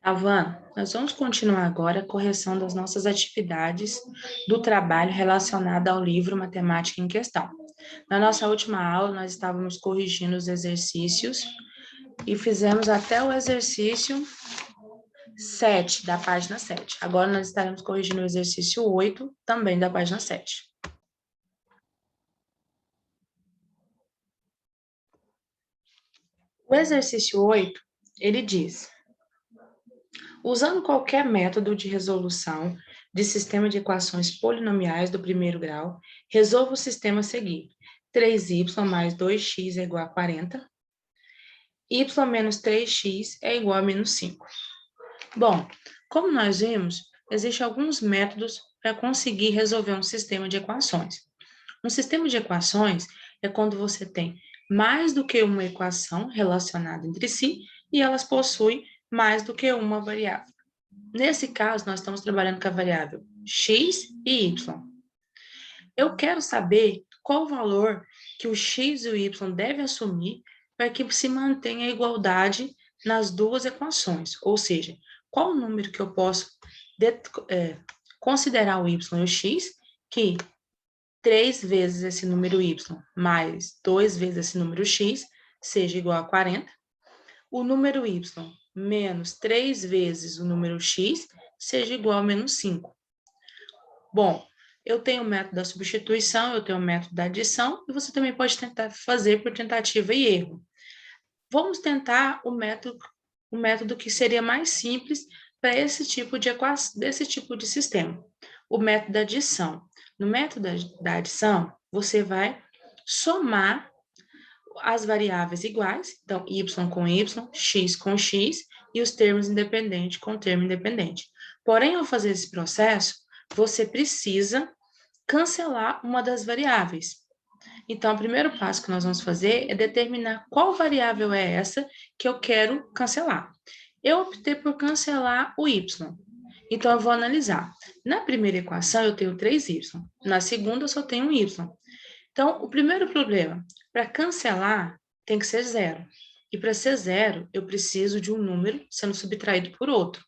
Avan, nós vamos continuar agora a correção das nossas atividades do trabalho relacionado ao livro Matemática em Questão. Na nossa última aula, nós estávamos corrigindo os exercícios e fizemos até o exercício 7, da página 7. Agora nós estaremos corrigindo o exercício 8, também da página 7. O exercício 8, ele diz: usando qualquer método de resolução de sistema de equações polinomiais do primeiro grau, resolva o sistema a seguir. 3y mais 2x é igual a 40. Y menos 3x é igual a menos 5. Bom, como nós vimos, existem alguns métodos para conseguir resolver um sistema de equações. Um sistema de equações é quando você tem mais do que uma equação relacionada entre si e elas possuem mais do que uma variável. Nesse caso, nós estamos trabalhando com a variável x e y. Eu quero saber qual o valor que o x e o y devem assumir para que se mantenha a igualdade nas duas equações, ou seja, qual o número que eu posso considerar o y e o x, que 3 vezes esse número y mais 2 vezes esse número x seja igual a 40, o número y menos 3 vezes o número x seja igual a menos 5. Bom, eu tenho o método da substituição, eu tenho o método da adição, e você também pode tentar fazer por tentativa e erro. Vamos tentar o método que seria mais simples para esse tipo de equação, desse tipo de sistema, o método da adição. No método da adição, você vai somar as variáveis iguais, então y com y, x com x, e os termos independentes com termo independente. Porém, ao fazer esse processo, você precisa cancelar uma das variáveis. Então, o primeiro passo que nós vamos fazer é determinar qual variável é essa que eu quero cancelar. Eu optei por cancelar o y. Então, eu vou analisar. Na primeira equação, eu tenho 3y. Na segunda, eu só tenho um y. Então, o primeiro problema, para cancelar, tem que ser zero. E para ser zero, eu preciso de um número sendo subtraído por outro.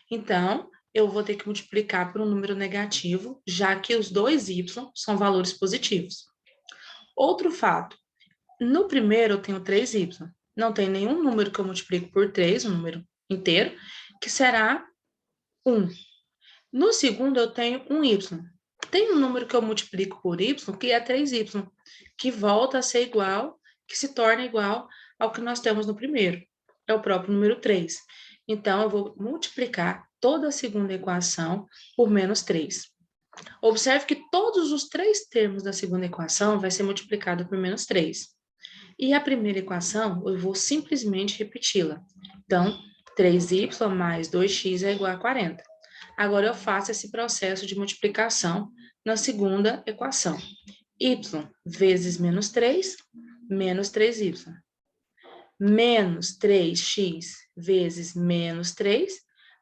Então, eu vou ter que multiplicar por um número negativo, já que os dois y são valores positivos. Outro fato, no primeiro eu tenho 3y. Não tem nenhum número que eu multiplico por 3, um número inteiro, que será 1. No segundo eu tenho um y. Tem um número que eu multiplico por y, que é 3y, que volta a ser igual, que se torna igual ao que nós temos no primeiro. É o próprio número 3. Então, eu vou multiplicar toda a segunda equação por menos 3. Observe que todos os três termos da segunda equação vai ser multiplicado por menos 3. E a primeira equação, eu vou simplesmente repeti-la. Então, 3y mais 2x é igual a 40. Agora, eu faço esse processo de multiplicação na segunda equação. Y vezes menos 3, menos 3y. Menos 3x vezes menos 3,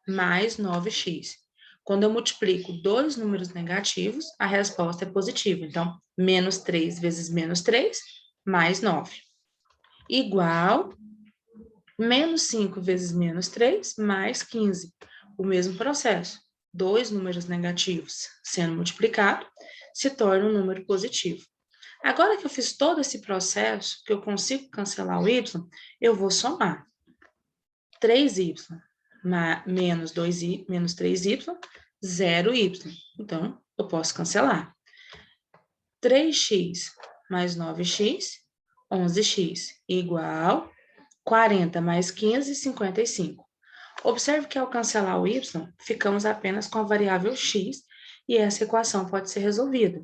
mais 9x. Quando eu multiplico dois números negativos, a resposta é positiva. Então, menos 3 vezes menos 3, mais 9. Igual menos 5 vezes menos 3, mais 15. O mesmo processo. Dois números negativos sendo multiplicados, se torna um número positivo. Agora que eu fiz todo esse processo, que eu consigo cancelar o y, eu vou somar. 3y menos 2y, menos 3y, 0y. Então, eu posso cancelar. 3x mais 9x, 11x, igual 40 mais 15, 55. Observe que ao cancelar o y, ficamos apenas com a variável x, e essa equação pode ser resolvida.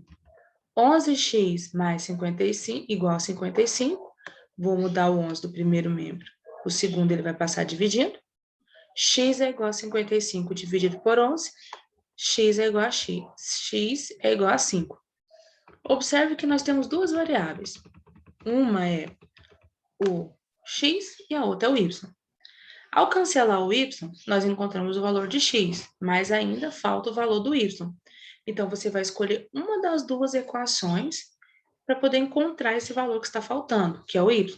11x mais 55 igual a 55, vou mudar o 11 do primeiro membro. O segundo ele vai passar dividindo. X é igual a 55 dividido por 11, x é igual a x. X é igual a 5. Observe que nós temos duas variáveis. Uma é o x e a outra é o y. Ao cancelar o y, nós encontramos o valor de x, mas ainda falta o valor do y. Então, você vai escolher uma das duas equações para poder encontrar esse valor que está faltando, que é o y.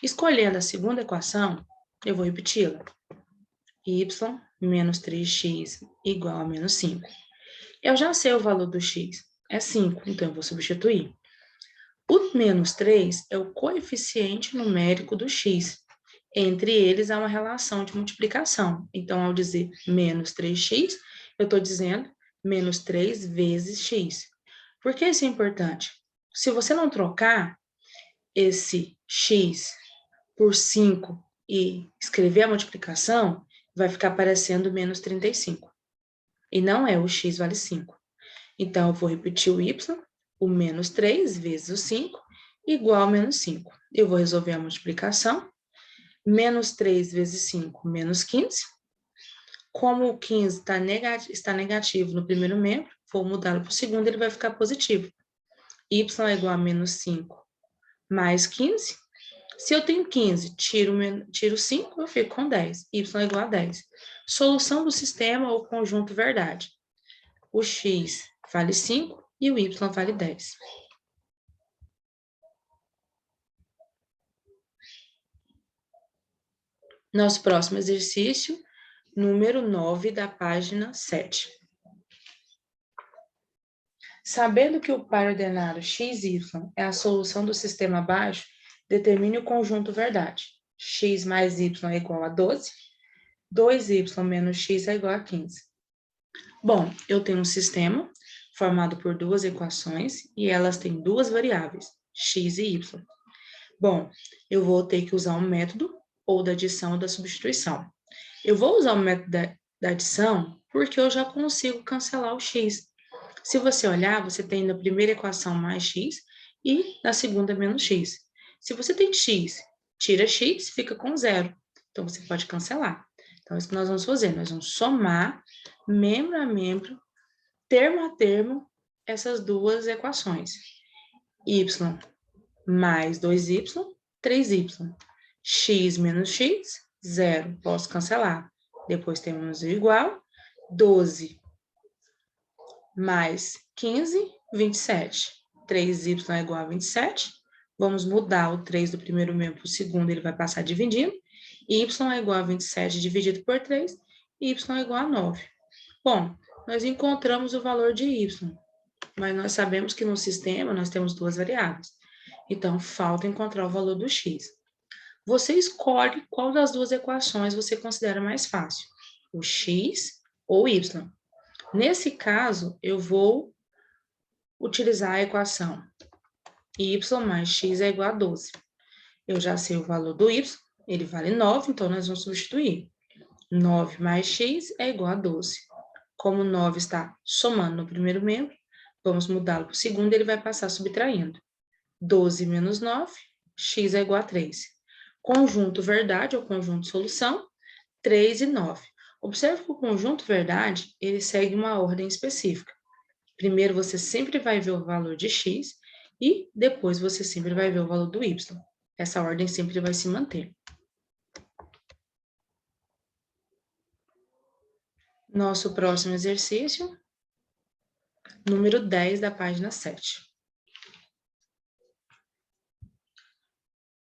Escolhendo a segunda equação, eu vou repeti-la. y menos 3x igual a menos 5. Eu já sei o valor do x, é 5, então eu vou substituir. O menos 3 é o coeficiente numérico do x. Entre eles há uma relação de multiplicação. Então, ao dizer menos 3x, eu estou dizendo menos 3 vezes x. Por que isso é importante? Se você não trocar esse x por 5 e escrever a multiplicação, vai ficar parecendo menos 35. E não é, o x vale 5. Então, eu vou repetir o y, o menos 3 vezes o 5, igual a menos 5. Eu vou resolver a multiplicação. Menos 3 vezes 5, menos 15. Como o 15 está negativo no primeiro membro, vou mudá-lo para o segundo, ele vai ficar positivo. Y é igual a menos 5 mais 15. Se eu tenho 15, tiro 5, eu fico com 10. Y é igual a 10. Solução do sistema ou conjunto verdade. O x vale 5 e o y vale 10. Nosso próximo exercício, número 9 da página 7. Sabendo que o par ordenado x, y é a solução do sistema abaixo, determine o conjunto verdade. X mais y é igual a 12, 2y menos x é igual a 15. Bom, eu tenho um sistema formado por duas equações e elas têm duas variáveis, x e y. Bom, eu vou ter que usar um método ou da adição ou da substituição. Eu vou usar o método da adição porque eu já consigo cancelar o x. Se você olhar, você tem na primeira equação mais x e na segunda menos x. Se você tem x, tira x, fica com zero. Então, você pode cancelar. Então, é isso que nós vamos fazer. Nós vamos somar, membro a membro, termo a termo, essas duas equações. Y mais 2y, 3y. X menos x, zero. Posso cancelar. Depois temos o igual, 12 mais 15, 27. 3y é igual a 27. Vamos mudar o 3 do primeiro membro para o segundo, ele vai passar dividindo. Y é igual a 27 dividido por 3, y é igual a 9. Bom, nós encontramos o valor de y, mas nós sabemos que no sistema nós temos duas variáveis. Então, falta encontrar o valor do x. Você escolhe qual das duas equações você considera mais fácil, o x ou y. Nesse caso, eu vou utilizar a equação y mais x é igual a 12. Eu já sei o valor do y, ele vale 9, então nós vamos substituir. 9 mais x é igual a 12. Como 9 está somando no primeiro membro, vamos mudá-lo para o segundo, ele vai passar subtraindo. 12 menos 9, x é igual a 3. Conjunto verdade ou conjunto solução, 3 e 9. Observe que o conjunto verdade, ele segue uma ordem específica. Primeiro, você sempre vai ver o valor de x e depois você sempre vai ver o valor do y. Essa ordem sempre vai se manter. Nosso próximo exercício, número 10 da página 7.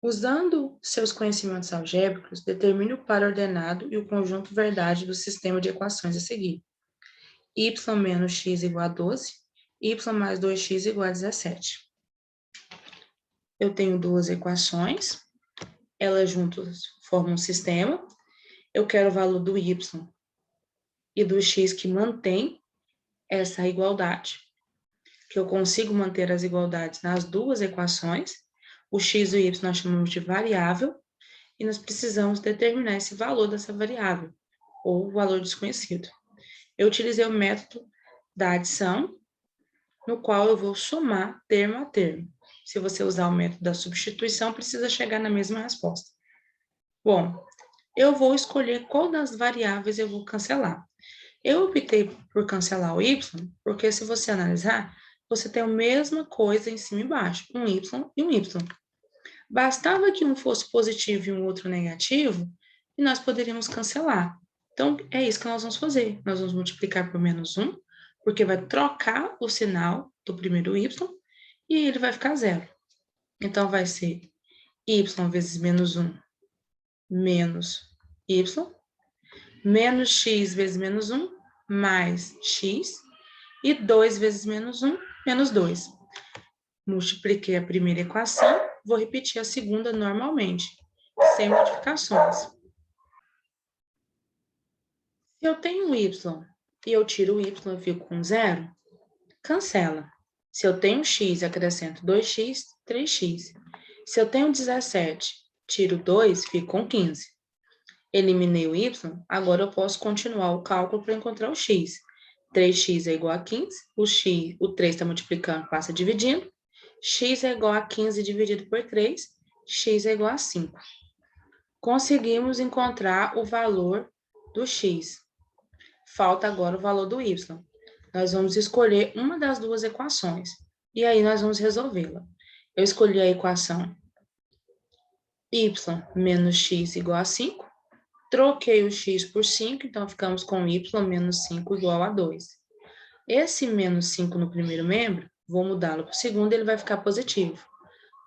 Usando seus conhecimentos algébricos, determine o par ordenado e o conjunto verdade do sistema de equações a seguir. Y menos x igual a 12, y mais 2x igual a 17. Eu tenho duas equações, elas juntas formam um sistema. Eu quero o valor do y e do x que mantém essa igualdade, que eu consigo manter as igualdades nas duas equações. O x e o y nós chamamos de variável, e nós precisamos determinar esse valor dessa variável, ou o valor desconhecido. Eu utilizei o método da adição, no qual eu vou somar termo a termo. Se você usar o método da substituição, precisa chegar na mesma resposta. Bom, eu vou escolher qual das variáveis eu vou cancelar. Eu optei por cancelar o y, porque se você analisar, você tem a mesma coisa em cima e embaixo, um y e um y. Bastava que um fosse positivo e um outro negativo, e nós poderíamos cancelar. Então, é isso que nós vamos fazer. Nós vamos multiplicar por menos 1, porque vai trocar o sinal do primeiro y, e ele vai ficar zero. Então, vai ser y vezes menos 1 menos y, menos x vezes menos 1, mais x, e 2 vezes menos 1, menos 2. Multipliquei a primeira equação, vou repetir a segunda normalmente, sem modificações. Se eu tenho y e eu tiro o y e fico com 0, cancela. Se eu tenho x e acrescento 2x, 3x. Se eu tenho 17, tiro 2, fico com 15. Eliminei o y, agora eu posso continuar o cálculo para encontrar o x. 3x é igual a 15, o 3 está multiplicando, passa dividindo. X é igual a 15 dividido por 3, x é igual a 5. Conseguimos encontrar o valor do x. Falta agora o valor do y. Nós vamos escolher uma das duas equações, e aí nós vamos resolvê-la. Eu escolhi a equação y menos x igual a 5, troquei o x por 5, então ficamos com y menos 5 igual a 2. Esse menos 5 no primeiro membro, vou mudá-lo para o segundo, ele vai ficar positivo.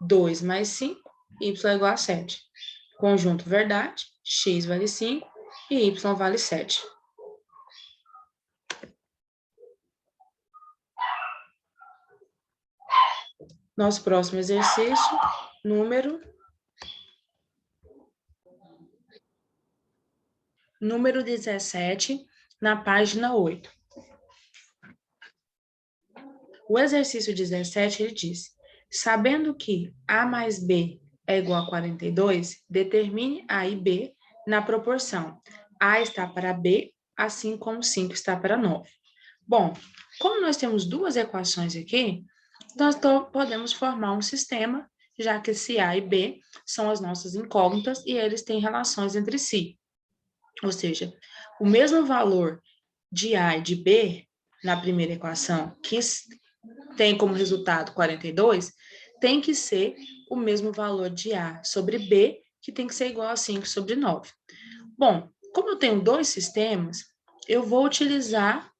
2 mais 5, y é igual a 7. Conjunto verdade, x vale 5 e y vale 7. Nosso próximo exercício, número 17, na página 8. O exercício 17, ele diz: sabendo que A mais B é igual a 42, determine A e B na proporção A está para B, assim como 5 está para 9. Bom, como nós temos duas equações aqui, nós podemos formar um sistema, já que esse A e B são as nossas incógnitas e eles têm relações entre si. Ou seja, o mesmo valor de A e de B, na primeira equação, que tem como resultado 42, tem que ser o mesmo valor de A sobre B, que tem que ser igual a 5 sobre 9. Bom, como eu tenho dois sistemas, eu vou utilizar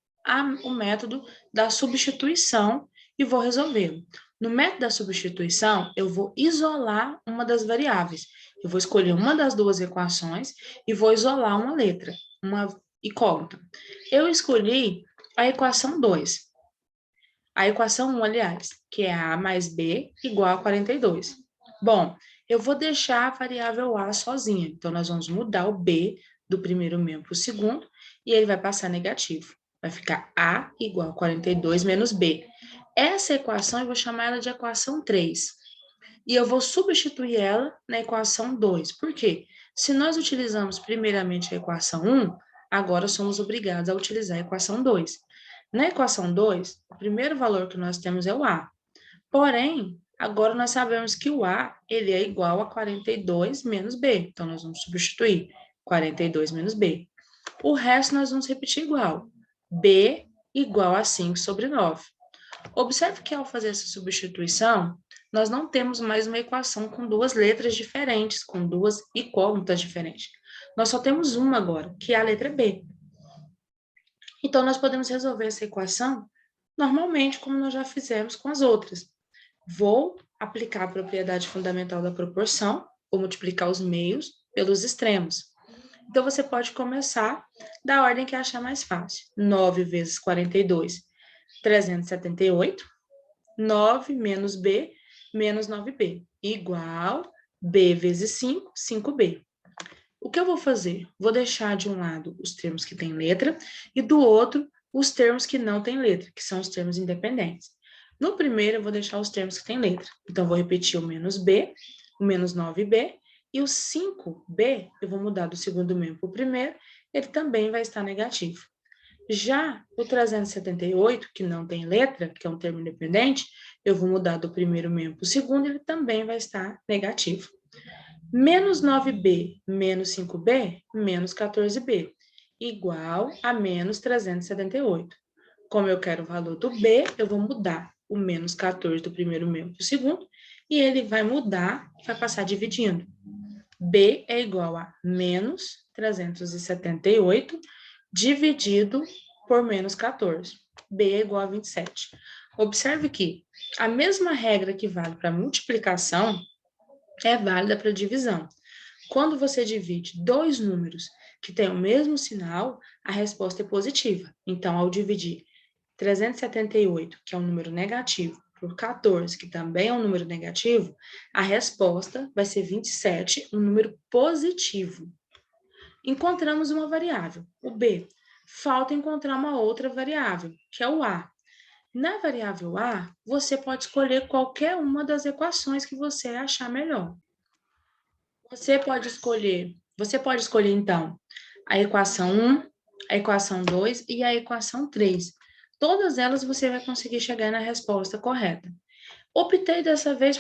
o método da substituição e vou resolvê-lo. No método da substituição, eu vou isolar uma das variáveis. Eu vou escolher uma das duas equações e vou isolar uma letra, uma incógnita. Eu escolhi a equação 2. A equação 1, aliás, que é A mais B igual a 42. Bom, eu vou deixar a variável A sozinha. Então, nós vamos mudar o B do primeiro membro para o segundo e ele vai passar negativo. Vai ficar A igual a 42 menos B. Essa equação eu vou chamar ela de equação 3. E eu vou substituir ela na equação 2. Por quê? Se nós utilizamos primeiramente a equação 1, agora somos obrigados a utilizar a equação 2. Na equação 2, o primeiro valor que nós temos é o A. Porém, agora nós sabemos que o A ele é igual a 42 menos B. Então, nós vamos substituir 42 menos B. O resto nós vamos repetir igual. B igual a 5 sobre 9. Observe que ao fazer essa substituição, nós não temos mais uma equação com duas letras diferentes, com duas incógnitas diferentes. Nós só temos uma agora, que é a letra B. Então, nós podemos resolver essa equação normalmente, como nós já fizemos com as outras. Vou aplicar a propriedade fundamental da proporção, vou multiplicar os meios pelos extremos. Então, você pode começar da ordem que achar mais fácil. 9 vezes 42, 378. 9 menos B, menos 9B, igual B vezes 5, 5B. O que eu vou fazer? Vou deixar de um lado os termos que têm letra e do outro os termos que não têm letra, que são os termos independentes. No primeiro, eu vou deixar os termos que têm letra. Então, vou repetir o menos B, o menos 9B, e o 5B, eu vou mudar do segundo membro para o primeiro, ele também vai estar negativo. Já o 378, que não tem letra, que é um termo independente, eu vou mudar do primeiro membro para o segundo, ele também vai estar negativo. Menos 9B menos 5B, menos 14B, igual a menos 378. Como eu quero o valor do B, eu vou mudar o menos 14 do primeiro membro para o segundo, e ele vai mudar, vai passar dividindo. B é igual a menos 378 dividido por menos 14. B é igual a 27. Observe que a mesma regra que vale para multiplicação é válida para divisão. Quando você divide dois números que têm o mesmo sinal, a resposta é positiva. Então, ao dividir 378, que é um número negativo, por 14, que também é um número negativo, a resposta vai ser 27, um número positivo. Encontramos uma variável, o b. Falta encontrar uma outra variável, que é o a. Na variável a, você pode escolher qualquer uma das equações que você achar melhor. Você pode escolher, então, a equação 1, a equação 2 e a equação 3. Todas elas você vai conseguir chegar na resposta correta. Optei dessa vez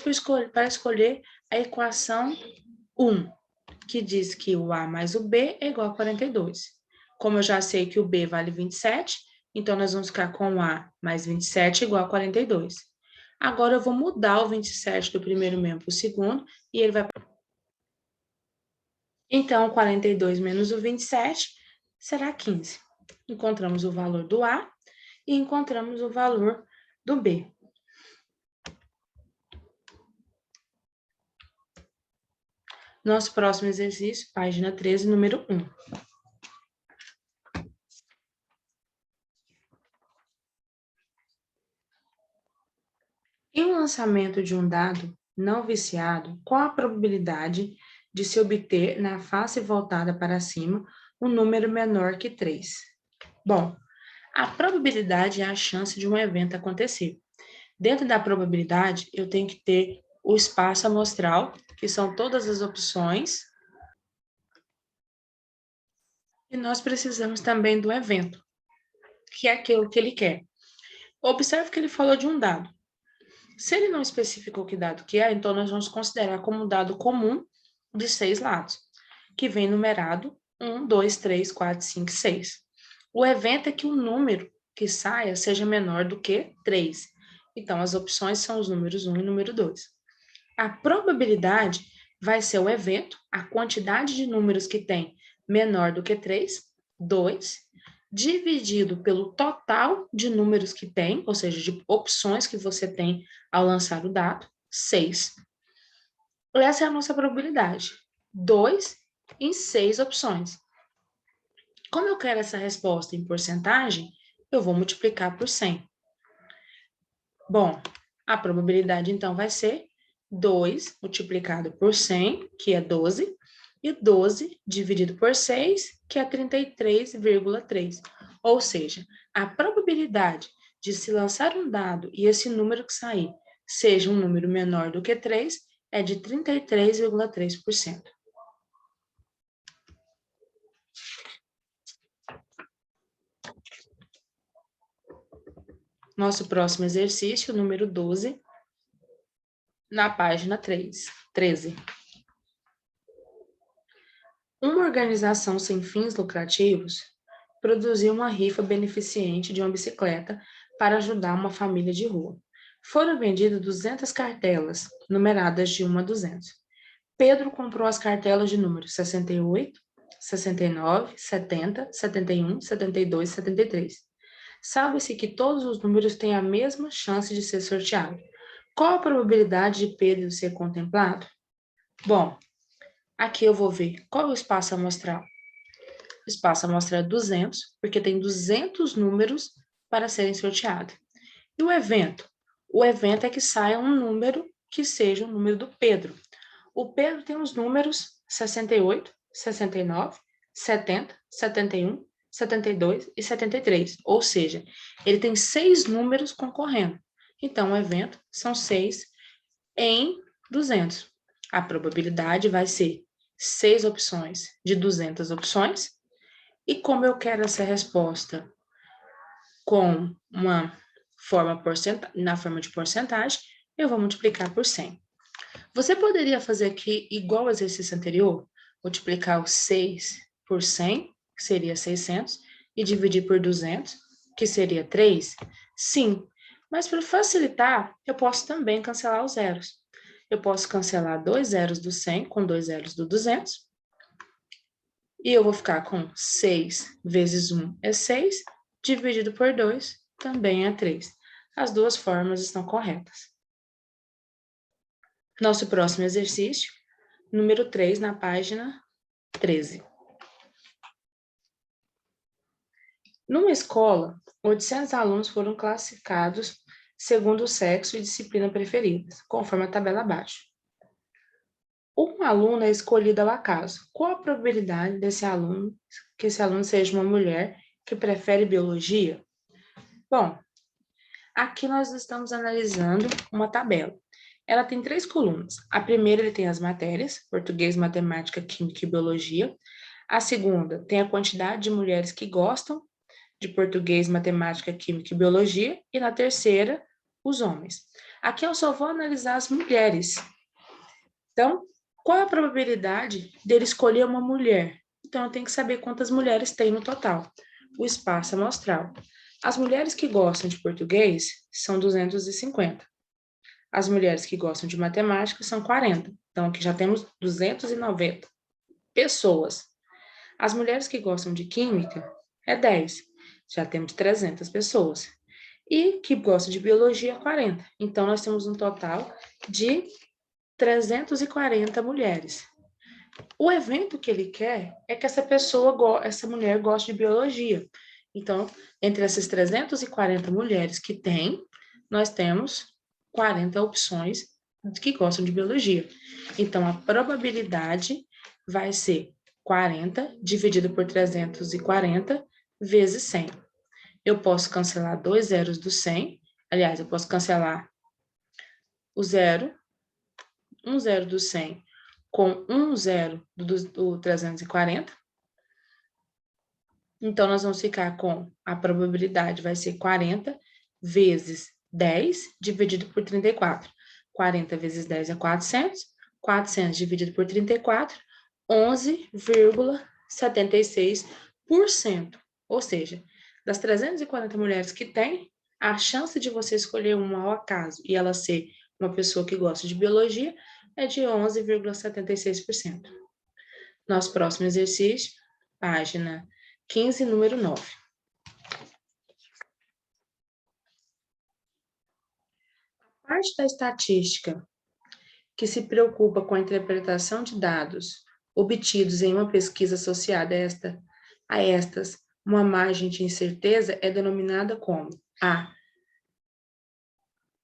para escolher a equação 1, que diz que o A mais o B é igual a 42. Como eu já sei que o B vale 27, então nós vamos ficar com o A mais 27 igual a 42. Agora eu vou mudar o 27 do primeiro membro para o segundo, e ele vai... Então, 42 menos o 27 será 15. Encontramos o valor do A e encontramos o valor do B. Nosso próximo exercício, página 13, número 1. Em um lançamento de um dado não viciado, qual a probabilidade de se obter na face voltada para cima um número menor que 3? Bom, a probabilidade é a chance de um evento acontecer. Dentro da probabilidade, eu tenho que ter o espaço amostral, que são todas as opções, e nós precisamos também do evento, que é aquilo que ele quer. Observe que ele falou de um dado. Se ele não especificou que dado que é, então nós vamos considerar como um dado comum de 6 lados, que vem numerado 1, 2, 3, 4, 5, 6. O evento é que o número que saia seja menor do que 3. Então, as opções são os números 1 e número 2. A probabilidade vai ser o evento, a quantidade de números que tem menor do que 3, 2, dividido pelo total de números que tem, ou seja, de opções que você tem ao lançar o dado, 6. Essa é a nossa probabilidade. 2 em 6 opções. Como eu quero essa resposta em porcentagem, eu vou multiplicar por 100. Bom, a probabilidade, então, vai ser 2 multiplicado por 100, que é 12, e 12 dividido por 6, que é 33,3. Ou seja, a probabilidade de se lançar um dado e esse número que sair seja um número menor do que 3 é de 33,3%. Nosso próximo exercício, número 12, na página 13. Uma organização sem fins lucrativos produziu uma rifa beneficente de uma bicicleta para ajudar uma família de rua. Foram vendidas 200 cartelas, numeradas de 1 a 200. Pedro comprou as cartelas de números 68, 69, 70, 71, 72 e 73. Sabe-se que todos os números têm a mesma chance de ser sorteado. Qual a probabilidade de Pedro ser contemplado? Bom, aqui eu vou ver qual é o espaço amostral. O espaço amostral é 200, porque tem 200 números para serem sorteados. E o evento? O evento é que saia um número que seja o número do Pedro. O Pedro tem os números 68, 69, 70, 71, 72 e 73. Ou seja, ele tem 6 números concorrendo. Então, o evento são 6 em 200. A probabilidade vai ser 6 opções de 200 opções. E como eu quero essa resposta com uma forma na forma de porcentagem, eu vou multiplicar por 100. Você poderia fazer aqui igual ao exercício anterior, multiplicar o 6 por 100, que seria 600, e dividir por 200, que seria 3? Sim, mas para facilitar, eu posso também cancelar os zeros. Eu posso cancelar 2 zeros do 100 com 2 zeros do 200, e eu vou ficar com 6 vezes 1 é 6, dividido por 2 também é 3. As duas formas estão corretas. Nosso próximo exercício, número 3, na página 13. Numa escola, 800 alunos foram classificados segundo o sexo e disciplina preferidas, conforme a tabela abaixo. Um aluno é escolhido ao acaso. Qual a probabilidade que esse aluno seja uma mulher que prefere biologia? Bom, aqui nós estamos analisando uma tabela. Ela tem 3 colunas. A primeira ele tem as matérias, português, matemática, química e biologia. A segunda tem a quantidade de mulheres que gostam de português, matemática, química e biologia. E na terceira, os homens. Aqui eu só vou analisar as mulheres. Então, qual é a probabilidade dele escolher uma mulher? Então, eu tenho que saber quantas mulheres tem no total. O espaço amostral. As mulheres que gostam de português são 250. As mulheres que gostam de matemática são 40. Então, aqui já temos 290 pessoas. As mulheres que gostam de química é 10. Já temos 300 pessoas. E que gostam de biologia, 40. Então, nós temos um total de 340 mulheres. O evento que ele quer é que essa mulher goste de biologia. Então, entre essas 340 mulheres que tem, nós temos 40 opções que gostam de biologia. Então, a probabilidade vai ser 40 dividido por 340 vezes 100. Eu posso cancelar 2 zeros do 100. Aliás, eu posso cancelar o zero, um zero do 100 com um zero do 340. Então, nós vamos ficar com a probabilidade vai ser 40 vezes 10 dividido por 34. 40 vezes 10 é 400. 400 dividido por 34, 11,76%. Ou seja, das 340 mulheres que tem, a chance de você escolher uma ao acaso e ela ser uma pessoa que gosta de biologia é de 11,76%. Nosso próximo exercício, página 15, número 9. A parte da estatística que se preocupa com a interpretação de dados obtidos em uma pesquisa associada a estas, uma margem de incerteza é denominada como A.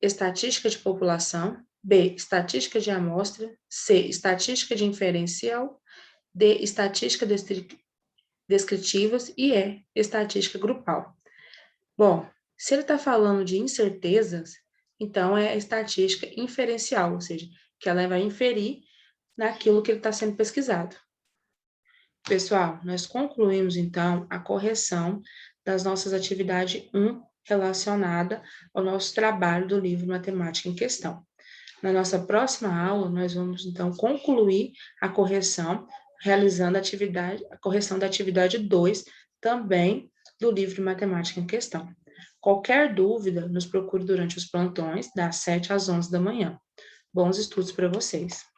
Estatística de população, B. Estatística de amostra, C. Estatística de inferencial, D. Estatística descritivas e E. Estatística grupal. Bom, se ele está falando de incertezas, então é a estatística inferencial, ou seja, que ela vai inferir naquilo que ele está sendo pesquisado. Pessoal, nós concluímos, então, a correção das nossas atividades 1 relacionada ao nosso trabalho do livro Matemática em Questão. Na nossa próxima aula, nós vamos, então, concluir a correção, realizando a correção da atividade 2, também do livro Matemática em Questão. Qualquer dúvida, nos procure durante os plantões, das 7 às 11 da manhã. Bons estudos para vocês!